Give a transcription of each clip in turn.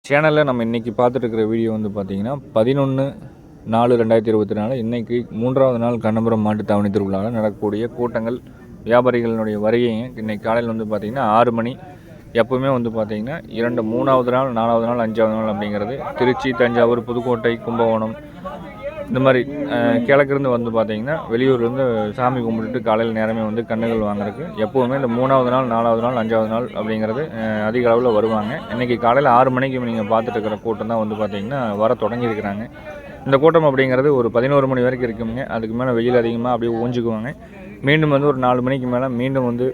சேனலில் நம்ம இன்றைக்கி பார்த்துட்டு இருக்கிற வீடியோ வந்து பார்த்திங்கன்னா 11/4/2024 இன்றைக்கி 3வது நாள் கண்ணபுரம் மாட்டுத்தாவணி திருவிழாவில் நடக்கக்கூடிய கூட்டங்கள் வியாபாரிகளினுடைய வருகைங்க. இன்றைக்கி காலையில் வந்து பார்த்திங்கன்னா 6 மணி. எப்போவுமே வந்து பார்த்திங்கன்னா 3வது நாள் 4வது நாள் 5வது நாள் அப்படிங்கிறது திருச்சி, தஞ்சாவூர், புதுக்கோட்டை, கும்பகோணம் இந்த மாதிரி கிழக்கிருந்து வந்து பார்த்திங்கன்னா வெளியூர்லேருந்து சாமி கும்பிட்டுட்டு காலையில் நேரமே வந்து கண்ணுகள் வாங்குறதுக்கு எப்போவுமே இந்த 3வது நாள் 4வது நாள் 5வது நாள் அப்படிங்கிறது அதிக அளவில் வருவாங்க. இன்றைக்கி காலையில் 6 மணிக்கு நீங்கள் பார்த்துட்டு இருக்கிற கூட்டம் தான் வந்து பார்த்திங்கன்னா வர தொடங்கியிருக்கிறாங்க. இந்த கூட்டம் அப்படிங்கிறது ஒரு 11 மணி வரைக்கும் இருக்குங்க. அதுக்கு மேலே வெயில் அதிகமாக அப்படியே ஊஞ்சிக்குவாங்க. மீண்டும் வந்து ஒரு 4 மணிக்கு மேலே மீண்டும் வந்து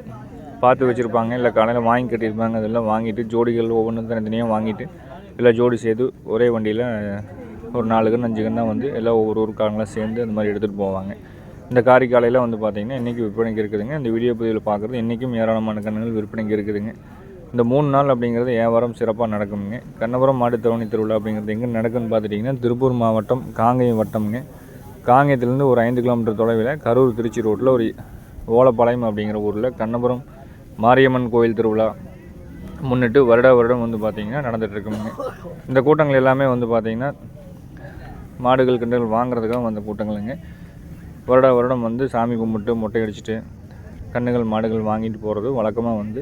பார்த்து வச்சுருப்பாங்க, இல்லை காலையில் வாங்கி கட்டியிருப்பாங்க. அதெல்லாம் வாங்கிட்டு ஜோடிகள் ஒவ்வொன்றும் தனித்தனியாக வாங்கிட்டு இல்லை ஜோடி சேர்த்து ஒரே வண்டியில் ஒரு 4 கன்று 5 கன்று தான் வந்து எல்லாம் ஒவ்வொரு ஊருக்காரங்களாம் சேர்ந்து அந்த மாதிரி எடுத்துகிட்டு போவாங்க. இந்த காரிக்காலையில் வந்து பார்த்திங்கன்னா இன்றைக்கி விற்பனைக்கு இருக்குதுங்க. இந்த வீடியோ பதிவில் பார்க்குறது இன்றைக்கும் ஏராளமான கன்றுகள் விற்பனைக்கு இருக்குதுங்க. இந்த 3 நாள் அப்படிங்கிறது வியாபாரம் சிறப்பாக நடக்குங்க. கண்ணபுரம் மாட்டுத்தாவணி திருவிழா அப்படிங்கிறது எங்கே நடக்குதுன்னு பார்த்துட்டிங்கன்னா திருப்பூர் மாவட்டம் காங்கேயம் வட்டம்ங்க. காங்கேயத்துலேருந்து ஒரு 5 கிலோமீட்டர் தொலைவில் கரூர் திருச்சி ரோட்டில் ஒரு ஓலப்பாளையம் அப்படிங்கிற ஊரில் கண்ணபுரம் மாரியம்மன் கோயில் திருவிழா முன்னிட்டு வருடம் வந்து பார்த்திங்கன்னா நடந்துகிட்ருக்குங்க. இந்த கூட்டங்கள் எல்லாமே வந்து பார்த்திங்கன்னா மாடுகள் கன்றுகள் வாங்குறதுக்காக வந்த கூட்டங்களுங்க. வருடம் வந்து சாமி கும்பிட்டு மொட்டை அடிச்சுட்டு கன்றுகள் மாடுகள் வாங்கிட்டு போகிறது வழக்கமாக வந்து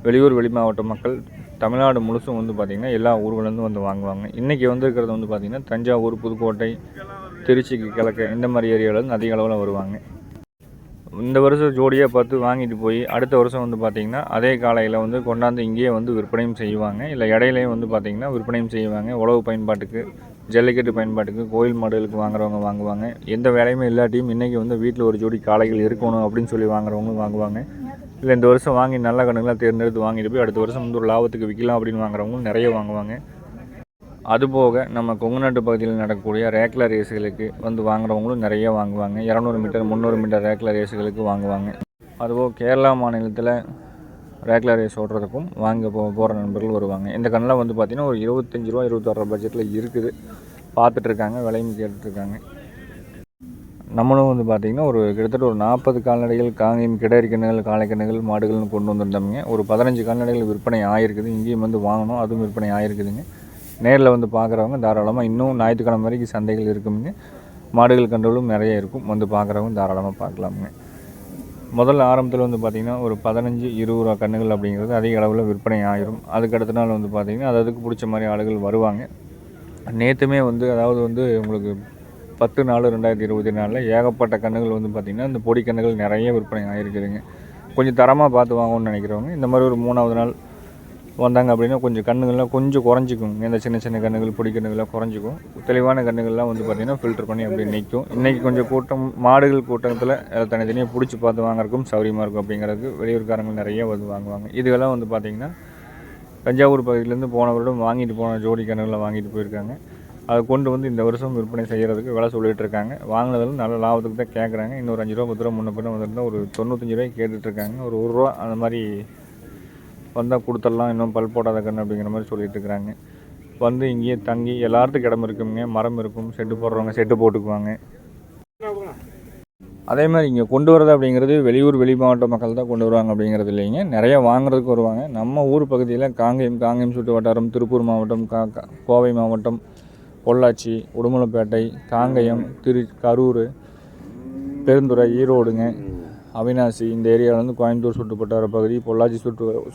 வெளியூர் வெளி மாவட்ட மக்கள் தமிழ்நாடு முழுசும் வந்து பார்த்திங்கன்னா எல்லா ஊர்களேருந்து வந்து வாங்குவாங்க. இன்றைக்கி வந்து இருக்கிறது வந்து பார்த்திங்கன்னா தஞ்சாவூர், புதுக்கோட்டை, திருச்சிக்கு கிழக்கு இந்த மாதிரி ஏரியாவிலேருந்து அதிக அளவில் வருவாங்க. இந்த வருஷம் ஜோடியாக பார்த்து வாங்கிட்டு போய் அடுத்த வருஷம் வந்து பார்த்திங்கன்னா அதே காலையில் வந்து கொண்டாந்து இங்கேயே வந்து விற்பனையும் செய்வாங்க. இல்லை இடையிலையும் வந்து பார்த்திங்கன்னா விற்பனையும் செய்வாங்க. உழவு பயன்பாட்டுக்கு, ஜல்லிக்கட்டு பயன்பாட்டுக்கு, கோயில் மாடுகளுக்கு வாங்குறவங்க வாங்குவாங்க. எந்த வேலையுமே இல்லாட்டியும் இன்றைக்கி வந்து வீட்டில் ஒரு ஜோடி காளைகள் இருக்கணும் அப்படின்னு சொல்லி வாங்குறவங்களும் வாங்குவாங்க. இல்லை இந்த வருஷம் வாங்கி நல்ல கணக்கெலாம் தேர்ந்தெடுத்து வாங்கிட்டு போய் அடுத்த வருஷம் வந்து ஒரு லாபத்துக்கு விற்கலாம் அப்படின்னு வாங்குறவங்களும் நிறைய வாங்குவாங்க. அதுபோக நம்ம கொங்குநாட்டு பகுதியில் நடக்கக்கூடிய ரேக்லா ரேஸுகளுக்கு வந்து வாங்குறவங்களும் நிறைய வாங்குவாங்க. 200 மீட்டர் 300 மீட்டர் ரேக்லா ரேஸுகளுக்கு வாங்குவாங்க. அதுபோக கேரளா மாநிலத்தில் ரேக்லா ரேஸ் ஓடுறதுக்கும் போகிற நண்பர்கள் வருவாங்க. இந்த கண்ணெலாம் வந்து பார்த்திங்கன்னா ஒரு 25 ரூபா 26 பட்ஜெட்டில் இருக்குது. பார்த்துட்ருக்காங்க, விலையும் கேட்டுட்ருக்காங்க. நம்மளும் வந்து பார்த்திங்கன்னா ஒரு கிட்டத்தட்ட ஒரு 40 கால்நடைகள் காங்கேயம் கிடாரி கன்றுகள், காளை கன்றுகள், மாடுகள்னு கொண்டு வந்திருந்தோம்ங்க. ஒரு 15 கால்நடைகள் விற்பனை ஆகிருக்குது. இங்கேயும் வந்து வாங்கணும், அதுவும் விற்பனை ஆகிருக்குதுங்க. நேரில் வந்து பார்க்குறவங்க தாராளமாக இன்னும் ஞாயிற்றுக்கிழமை வரைக்கும் சந்தைகள் இருக்குங்க. மாடுகள் கன்றுகளும் நிறைய இருக்கும். வந்து பார்க்குறவங்க தாராளமாக பார்க்கலாமுங்க. முதல்ல ஆரம்பத்தில் வந்து பார்த்திங்கன்னா ஒரு 15-20 ரூபா கன்றுகள் அப்படிங்கிறது அதிக அளவில் விற்பனை ஆகிரும். அதுக்கு அடுத்த நாள் வந்து பார்த்திங்கன்னா அதுக்கு பிடிச்ச மாதிரி ஆளுகள் வருவாங்க. நேற்றுமே வந்து அதாவது வந்து உங்களுக்கு 10/4/2024 ஏகப்பட்ட கன்றுகள் வந்து பார்த்திங்கன்னா இந்த பொடி கன்றுகள் நிறைய விற்பனை ஆகிருக்குதுங்க. கொஞ்சம் தரமாக பார்த்து வாங்கணும்னு நினைக்கிறவங்க இந்த மாதிரி ஒரு 3வது நாள் வந்தாங்க அப்படின்னா கொஞ்சம் கன்றுகள்லாம் கொஞ்சம் குறைஞ்சிக்கும். இந்த சின்ன சின்ன கன்றுகள், பொடி கன்றுகள்லாம் குறைஞ்சிக்கும். தெளிவான கன்றுகள்லாம் வந்து பார்த்திங்கன்னா ஃபில்டர் பண்ணி அப்படி நிற்கும். இன்றைக்கி கொஞ்சம் கூட்டம் மாடுகள் கூட்டத்தில் தனித்தனியாக பிடிச்சி பார்த்து வாங்குறதுக்கும் சௌரியமாக இருக்கும். அப்படிங்கிறதுக்கு வெளியூர்காரங்க நிறைய வந்து வாங்குவாங்க. இதுவெல்லாம் வந்து பார்த்திங்கன்னா தஞ்சாவூர் பகுதியிலேருந்து போன வருடம் வாங்கிட்டு போன ஜோடி கன்றுகளை வாங்கிட்டு போயிருக்காங்க. அதை கொண்டு வந்து இந்த வருஷம் விற்பனை செய்கிறதுக்கு விலை சொல்லிகிட்டு இருக்காங்க. வாங்கினதில் நல்ல லாபத்துக்கு தான் கேட்குறாங்க. இன்னொரு 5 ரூபா 10 ரூபா முன்ன பின்ன வந்துருந்தால் ஒரு 95 ரூபாய்க்கு கேட்டுட்ருக்காங்க. ஒரு 1 ரூபா அந்த மாதிரி வந்தால் கொடுத்துடலாம், இன்னும் பல் போடாத கன்று அப்படிங்கிற மாதிரி சொல்லிட்டு இருக்கிறாங்க. வந்து இங்கேயே தங்கி எல்லாத்துக்கும் இடம் இருக்குங்க, மரம் இருக்கும், செட்டு போடுறவங்க செட்டு போட்டுக்குவாங்க. அதே மாதிரி இங்கே கொண்டு வரது அப்படிங்கிறது வெளியூர் வெளி மாவட்ட மக்கள் தான் கொண்டு வருவாங்க அப்படிங்கிறது இல்லைங்க. நிறையா வாங்குறதுக்கு வருவாங்க. நம்ம ஊர் பகுதியில் காங்கேயம் சுற்று வட்டாரம், திருப்பூர் மாவட்டம், கோவை மாவட்டம், பொள்ளாச்சி, உடுமலைப்பேட்டை, காங்கேயம், கரூர், பெருந்துறை, ஈரோடுங்க, அவினாசி இந்த ஏரியாவிலேருந்து கோயம்புத்தூர் சுற்று வட்டார பகுதி, பொள்ளாச்சி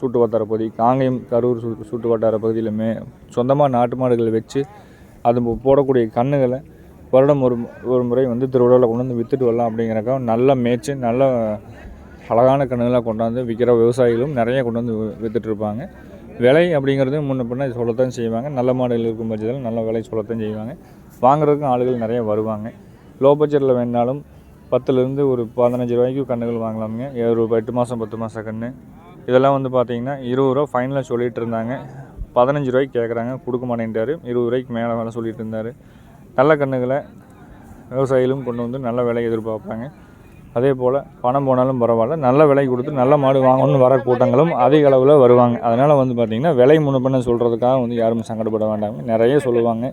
சுற்று வட்டார பகுதி, காங்கேயம் கரூர் சுற்று வட்டார பகுதியிலுமே சொந்தமாக நாட்டு மாடுகளை வச்சு அது போடக்கூடிய கன்றுகளை வருடம் ஒரு முறை வந்து திருவிழாவில் கொண்டு வந்து விற்றுட்டு வரலாம் அப்படிங்கிறக்காக நல்ல மேய்ச்சி நல்ல அழகான கன்றுகளாக கொண்டாந்து விற்கிற விவசாயிகளும் நிறைய கொண்டு வந்து விற்றுட்ருப்பாங்க. விலை அப்படிங்கிறது முன்ன பின்ன சொல்லத்தான் செய்வாங்க. நல்ல மாடுகள் இருக்கும் பட்சத்தில் நல்ல விலை சொல்லத்தான் செய்வாங்க. வாங்குறதுக்கும் ஆளுகள் நிறைய வருவாங்க. லோ பட்ஜெட்டில் வேணாலும் 10லேருந்து ஒரு 15 ரூபாய்க்கு கன்றுகள் வாங்கலாமுங்க. 8 மாதம் 10 மாத கன்று இதெல்லாம் வந்து பார்த்திங்கன்னா 20 ரூபா ஃபைனலாக சொல்லிகிட்டு இருந்தாங்க. 15 ரூபாய்க்கு கேட்குறாங்க, கொடுக்க மாட்டேன்ட்டார். 20 ரூபாய்க்கு மேலே வேலை சொல்லிகிட்டு இருந்தார். நல்ல கன்றுகளை விவசாயிகளும் கொண்டு வந்து நல்ல விலை எதிர்பார்ப்பாங்க. அதே போல் பணம் போனாலும் பரவாயில்ல, நல்ல விலை கொடுத்து நல்ல மாடு வாங்கணும்னு வர கூட்டங்களும் அதிக அளவில் வருவாங்க. அதனால் வந்து பார்த்திங்கன்னா விலை முன்ன பின்ன சொல்கிறதுக்காக வந்து யாரும் சங்கடப்பட வேண்டாங்க. நிறைய சொல்லுவாங்க.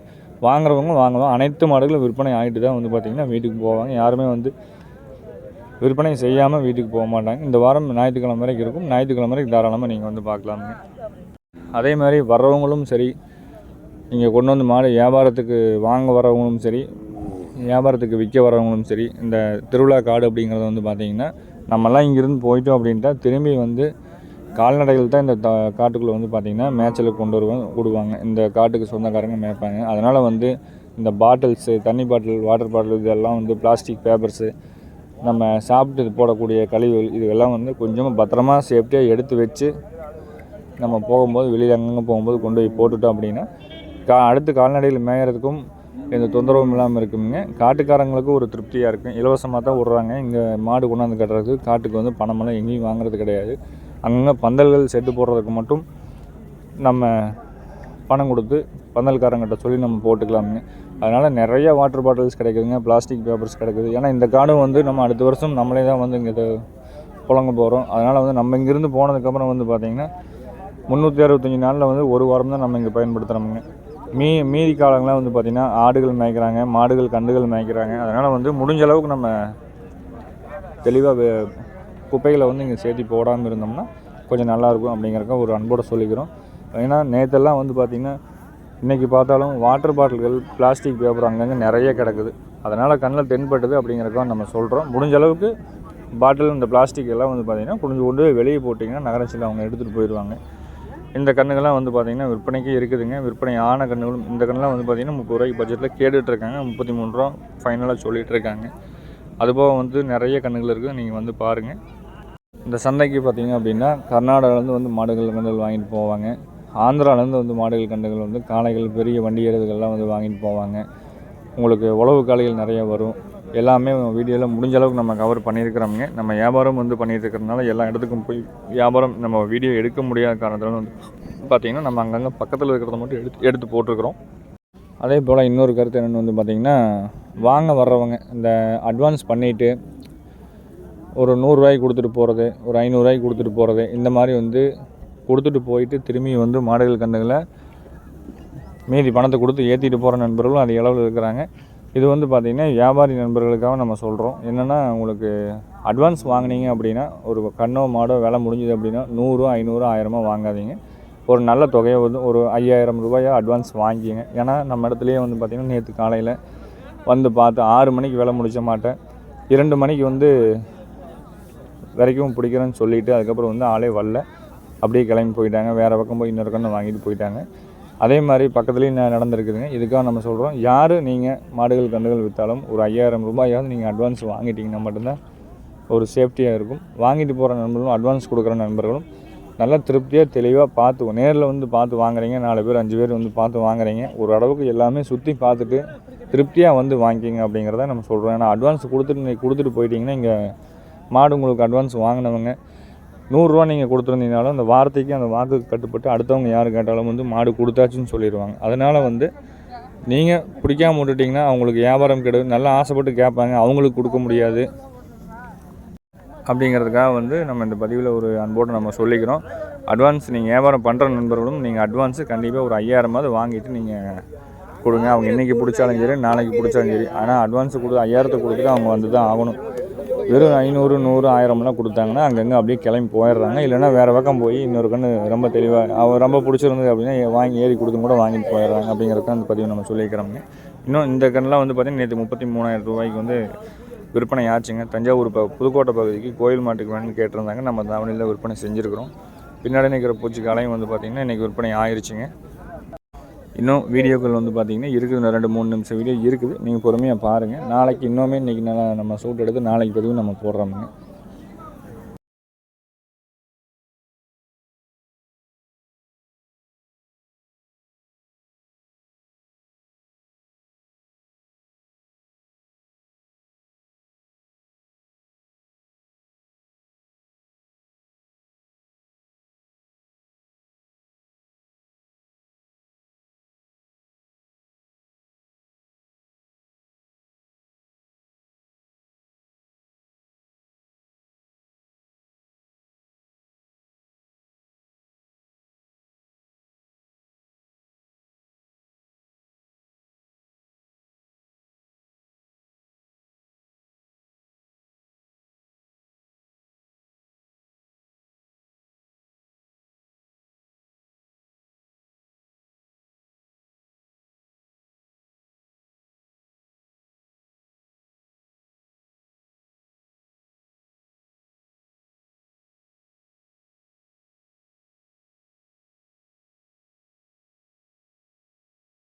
வாங்குறவங்க வாங்குவாங்க. அனைத்து மாடுகளும் விற்பனை ஆகிட்டு தான் வந்து பார்த்திங்கன்னா வீட்டுக்கு போவாங்க. யாருமே வந்து விற்பனை செய்யாமல் வீட்டுக்கு போக மாட்டாங்க. இந்த வாரம் ஞாயிற்றுக்கிழமை வரைக்கும் இருக்கும். ஞாயிற்றுக்கிழமை வரைக்கும் தாராளமாக நீங்கள் வந்து பார்க்கலாமுங்க. அதே மாதிரி வர்றவங்களும் சரி, இங்கே கொண்டு வந்து மாடு வியாபாரத்துக்கு வாங்க வரவங்களும் சரி, வியாபாரத்துக்கு விற்க வரவங்களும் சரி, இந்த திருவிழா காடு அப்படிங்கிறது வந்து பார்த்திங்கன்னா நம்மலாம் இங்கேருந்து போயிட்டோம் அப்படின்ட்டா திரும்பி வந்து கால்நடைகள் தான் இந்த காட்டுக்குள்ளே வந்து பார்த்திங்கன்னா மேய்ச்சலுக்கு கொண்டு விடுவாங்க. இந்த காட்டுக்கு சொந்தக்காரங்க மேய்ப்பாங்க. அதனால் வந்து இந்த பாட்டில்ஸு, தண்ணி பாட்டில், வாட்டர் பாட்டில் இதெல்லாம் வந்து பிளாஸ்டிக் பேப்பர்ஸு, நம்ம சாப்பிட்டு போடக்கூடிய கழிவுகள் இதெல்லாம் வந்து கொஞ்சமாக பத்திரமா சேஃப்டியாக எடுத்து வச்சு நம்ம போகும்போது வெளியில் அங்கங்கே போகும்போது கொண்டு போய் போட்டுட்டோம் அப்படின்னா அடுத்து கால்நடைகள் மேயறதுக்கும் எந்த தொந்தரவும் இல்லாமல் இருக்குங்க. காட்டுக்காரங்களுக்கும் ஒரு திருப்தியாக இருக்கும். இலவசமாக தான் விட்றாங்க. இங்கே மாடு கொண்டாந்து கட்டுறதுக்கு காட்டுக்கு வந்து பணமெல்லாம் எங்கேயும் வாங்குறது கிடையாது. அங்கங்கே பந்தல்கள் செட்டு போடுறதுக்கு மட்டும் நம்ம பணம் கொடுத்து பந்தல்காரங்கிட்ட சொல்லி நம்ம போட்டுக்கலாமுங்க. அதனால் நிறைய வாட்டர் பாட்டில்ஸ் கிடைக்குதுங்க, பிளாஸ்டிக் பேப்பர்ஸ் கிடைக்குது. ஏன்னா இந்த காடும் வந்து நம்ம அடுத்த வருஷம் நம்மளே தான் வந்து இங்கே புழங்க போகிறோம். அதனால் வந்து நம்ம இங்கேருந்து போனதுக்கப்புறம் வந்து பார்த்திங்கன்னா 365 நாளில் வந்து ஒரு வாரம் தான் நம்ம இங்கே பயன்படுத்துகிறோமுங்க. மீதி காலங்களாம் வந்து பார்த்திங்கன்னா ஆடுகள் மேய்க்கிறாங்க, மாடுகள் கண்டுகள் மேய்க்கிறாங்க. அதனால் வந்து முடிஞ்ச அளவுக்கு நம்ம தெளிவாக குப்பைகளை வந்து இங்கே சேர்த்தி போடாமல் இருந்தோம்னா கொஞ்சம் நல்லாயிருக்கும் அப்படிங்கிறக்க ஒரு அன்போடு சொல்லிக்கிறோம். ஏன்னா நேற்றெல்லாம் வந்து பார்த்திங்கன்னா இன்றைக்கி பார்த்தாலும் வாட்டர் பாட்டில்கள், பிளாஸ்டிக் பேப்பர் அங்கங்கே நிறைய கிடக்குது. அதனால் கண்ணில் தென்பட்டுது அப்படிங்கிறக்க நம்ம சொல்கிறோம். முடிஞ்ச அளவுக்கு பாட்டில் இந்த பிளாஸ்டிக் எல்லாம் வந்து பார்த்திங்கன்னா கொஞ்சம் கொண்டு வெளியே போட்டிங்கன்னா நகராட்சியில் அவங்க எடுத்துகிட்டு போயிடுவாங்க. இந்த கன்றுகள்லாம் வந்து பார்த்திங்கன்னா விற்பனைக்கு இருக்குதுங்க. விற்பனை ஆன கன்றுகளும் இந்த கன்றுலாம் வந்து பார்த்திங்கன்னா 30 ரூபாய்க்கு பட்ஜெட்டில் கேட்டுட்ருக்காங்க. 33 ரூபா ஃபைனலாக சொல்லிகிட்டு இருக்காங்க. அதுபோக வந்து நிறைய கன்றுகள் இருக்குது, நீங்கள் வந்து பாருங்கள். இந்த சந்தைக்கு பார்த்திங்க அப்படின்னா கர்நாடகாவிலேருந்து வந்து மாடுகள் கன்றுகள் வாங்கிட்டு போவாங்க. ஆந்திராவிலேருந்து வந்து மாடுகள் கன்றுகள் வந்து காளைகள், பெரிய வண்டி எருதுகள்லாம் வந்து வாங்கிட்டு போவாங்க. உங்களுக்கு உழவு காளைகள் நிறைய வரும். எல்லாமே வீடியோவில் முடிஞ்ச அளவுக்கு நம்ம கவர் பண்ணியிருக்கிறோமுங்க. நம்ம வியாபாரம் வந்து பண்ணிகிட்டு இருக்கிறதுனால எல்லா இடத்துக்கும் போய் வியாபாரம் நம்ம வீடியோ எடுக்க முடியாத காரணத்தில் வந்து பார்த்திங்கன்னா நம்ம அங்கங்கே பக்கத்தில் இருக்கிறத மட்டும் எடுத்து போட்டிருக்கிறோம். அதே போல் இன்னொரு கருத்து என்னென்னு வந்து பார்த்திங்கன்னா வாங்க வர்றவங்க இந்த அட்வான்ஸ் பண்ணிவிட்டு ஒரு 100 ரூபாய்க்கு கொடுத்துட்டு போகிறது, ஒரு 500 ரூபாய்க்கு கொடுத்துட்டு போகிறது, இந்த மாதிரி வந்து கொடுத்துட்டு போயிட்டு திரும்பி வந்து மாடுகள் கன்றுகளை மீதி பணத்தை கொடுத்து ஏற்றிட்டு போகிற நண்பர்களும் அதிக அளவில் இருக்கிறாங்க. இது வந்து பார்த்திங்கன்னா வியாபாரி நண்பர்களுக்காக நம்ம சொல்கிறோம். என்னென்னா உங்களுக்கு அட்வான்ஸ் வாங்கினீங்க அப்படின்னா ஒரு கண்ணோ மாடோ விலை முடிஞ்சுது அப்படின்னா 100, 500, 1000 வாங்காதீங்க. ஒரு நல்ல தொகையை வந்து ஒரு 5000 ரூபாயோ அட்வான்ஸ் வாங்கிக்கிங்க. ஏன்னா நம்ம இடத்துலையே வந்து பார்த்திங்கன்னா நேற்று காலையில் வந்து பார்த்து 6 மணிக்கு விலை முடிச்ச மாட்டேன் 2 மணிக்கு வந்து வரைக்கும் பிடிக்கிறேன்னு சொல்லிவிட்டு அதுக்கப்புறம் வந்து ஆளே வரல, அப்படியே கிளம்பி போயிட்டாங்க. வேறு பக்கம் போய் இன்னொரு கண்ணை வாங்கிட்டு போயிட்டாங்க. அதே மாதிரி பக்கத்துலேயும் நடந்திருக்குதுங்க. இதுக்காக நம்ம சொல்கிறோம், யார் நீங்கள் மாடுகள் கன்றுகள் விற்றாலும் ஒரு 5000 ரூபாயாவது நீங்கள் அட்வான்ஸ் வாங்கிட்டீங்கன்னா மட்டும்தான் ஒரு சேஃப்டியாக இருக்கும். வாங்கிட்டு போகிற நண்பர்களும் அட்வான்ஸ் கொடுக்குற நண்பர்களும் நல்லா திருப்தியாக தெளிவாக பார்த்து நேரில் வந்து பார்த்து வாங்குறீங்க. 4 பேர் 5 பேர் வந்து பார்த்து வாங்குறீங்க. ஒரு அளவுக்கு எல்லாமே சுற்றி பார்த்துட்டு திருப்தியாக வந்து வாங்கிக்கிங்க அப்படிங்கிறத நம்ம சொல்கிறோம். ஏன்னா அட்வான்ஸ் கொடுத்துட்டு போயிட்டீங்கன்னா இங்கே மாடு உங்களுக்கு அட்வான்ஸ் வாங்கினவங்க 100 ரூபா நீங்கள் கொடுத்துருந்தீங்கனாலும் அந்த வார்த்தைக்கு அந்த வாக்குக்கு கட்டுப்பட்டு அடுத்தவங்க யார் கேட்டாலும் வந்து மாடு கொடுத்தாச்சுன்னு சொல்லிடுவாங்க. அதனால் வந்து நீங்கள் பிடிக்காம விட்டுட்டிங்கன்னா அவங்களுக்கு வியாபாரம் கெடுது. நல்லா ஆசைப்பட்டு கேட்பாங்க, அவங்களுக்கு கொடுக்க முடியாது. அப்படிங்கிறதுக்காக வந்து நம்ம இந்த பதிவில் ஒரு அன்போடு நம்ம சொல்லிக்கிறோம். அட்வான்ஸ் நீங்கள் வியாபாரம் பண்ணுற நண்பர்களும் நீங்கள் அட்வான்ஸு கண்டிப்பாக ஒரு 5000 வாங்கிட்டு நீங்கள் கொடுங்க. அவங்க இன்றைக்கி பிடிச்சாலும் சரி, நாளைக்கு பிடிச்சாலும் சரி. ஆனால் அட்வான்ஸு 5000 கொடுத்துட்டு அவங்க வந்து தான் ஆகணும். வெறும் 500, 100, 1000 கொடுத்தாங்கன்னா அங்கங்கே அப்படியே கிளம்பி போயிடுறாங்க. இல்லைனா வேறு பக்கம் போய் இன்னொரு கன்று ரொம்ப தெளிவாக அவர் ரொம்ப பிடிச்சிருந்தது அப்படின்னா வாங்கி ஏறி கொடுத்து கூட வாங்கிட்டு போயிடுறாங்க. அப்படிங்கிறத அந்த பதிவு நம்ம சொல்லிக்கிறோங்க. இன்னும் இந்த கன்றுலாம் வந்து பார்த்திங்கன்னா நேற்று 33,000 ரூபாய்க்கு வந்து விற்பனை ஆச்சுங்க. தஞ்சாவூர் புதுக்கோட்டை பகுதிக்கு கோயில் மாட்டுக்கு வேணும்னு கேட்டிருந்தாங்க. நம்ம தாவணியில் விற்பனை செஞ்சுருக்கிறோம். பின்னாடி நிற்கிற பூச்சி காலையும் வந்து பார்த்திங்கன்னா இன்றைக்கி விற்பனை ஆயிடுச்சுங்க. இன்னும் வீடியோக்கள் வந்து பார்த்திங்கன்னா இருக்குது, 2-3 நிமிஷம் வீடியோ இருக்குது. நீங்கள் பொறுமையாக பாருங்கள். நாளைக்கு இன்னுமே இன்றைக்கி நல்லா நம்ம ஷூட் எடுத்து நாளைக்கு பதிவு நம்ம போடுறோமுங்க.